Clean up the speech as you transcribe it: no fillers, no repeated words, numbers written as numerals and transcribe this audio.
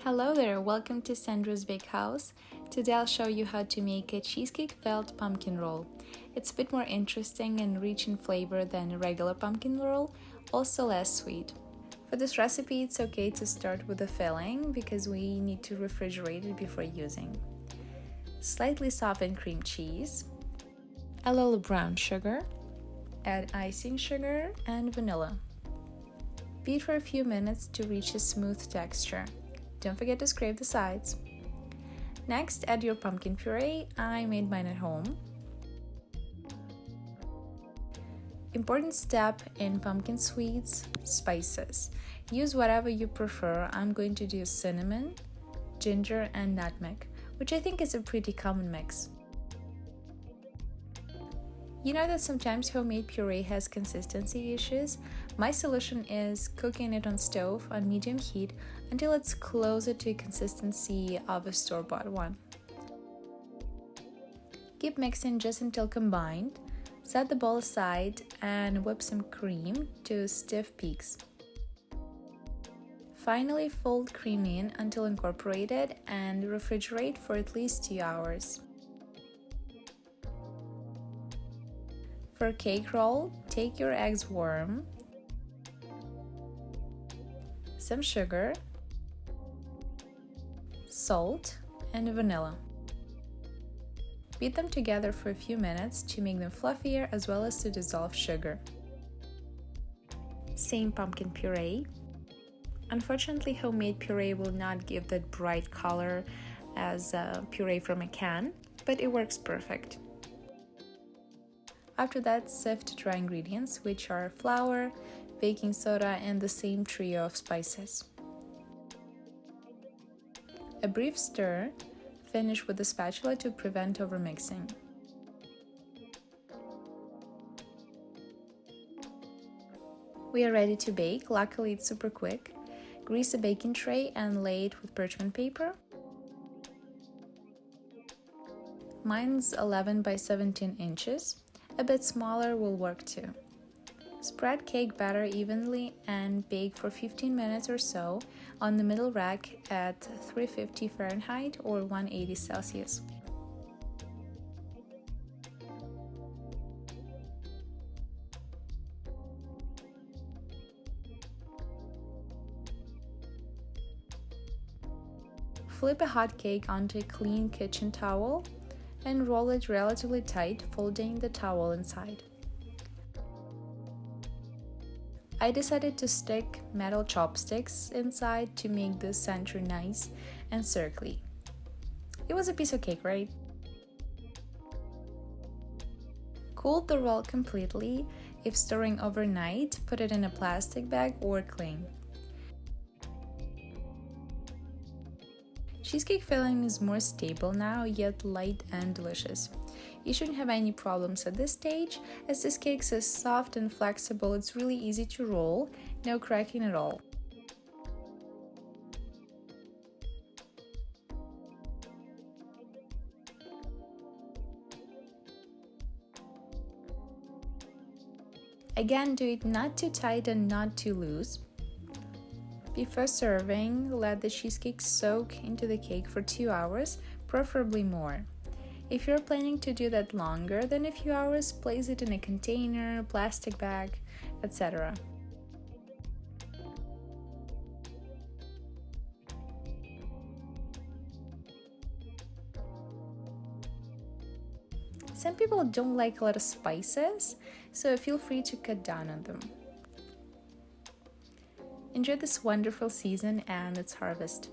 Hello there, welcome to Sandra's Bakehouse. Today I'll show you how to make a cheesecake filled pumpkin roll. It's a bit more interesting and rich in flavor than a regular pumpkin roll, also less sweet. For this recipe, it's okay to start with the filling because we need to refrigerate it before using. Slightly softened cream cheese, a little brown sugar, add icing sugar and vanilla. Beat for a few minutes to reach a smooth texture. Don't forget to scrape the sides. Next, add your pumpkin puree. I made mine at home. Important step in pumpkin sweets: spices. Use whatever you prefer. I'm going to do cinnamon, ginger, and nutmeg, which I think is a pretty common mix. You know that sometimes homemade puree has consistency issues? My solution is cooking it on stove on medium heat until it's closer to consistency of a store-bought one. Keep mixing just until combined. Set the bowl aside and whip some cream to stiff peaks. Finally, fold cream in until incorporated and refrigerate for at least 2 hours. For a cake roll, take your eggs warm, some sugar, salt, and vanilla. Beat them together for a few minutes to make them fluffier as well as to dissolve sugar. Same pumpkin puree. Unfortunately, homemade puree will not give that bright color as puree from a can, but it works perfect. After that, sift dry ingredients, which are flour, baking soda, and the same trio of spices. A brief stir. Finish with a spatula to prevent overmixing. We are ready to bake. Luckily, it's super quick. Grease a baking tray and lay it with parchment paper. Mine's 11 by 17 inches. A bit smaller will work too. Spread cake batter evenly and bake for 15 minutes or so on the middle rack at 350 Fahrenheit or 180 Celsius. Flip a hot cake onto a clean kitchen towel and roll it relatively tight, folding the towel inside. I decided to stick metal chopsticks inside to make the center nice and circly. It was a piece of cake, right? Cool the roll completely. If storing overnight, put it in a plastic bag or cling. Cheesecake filling is more stable now, yet light and delicious. You shouldn't have any problems at this stage, as this cake is soft and flexible. It's really easy to roll, no cracking at all. Again, do it not too tight and not too loose. Before serving, let the cheesecake soak into the cake for 2 hours, preferably more. If you're planning to do that longer than a few hours, place it in a container, plastic bag, etc. Some people don't like a lot of spices, so feel free to cut down on them. Enjoy this wonderful season and its harvest.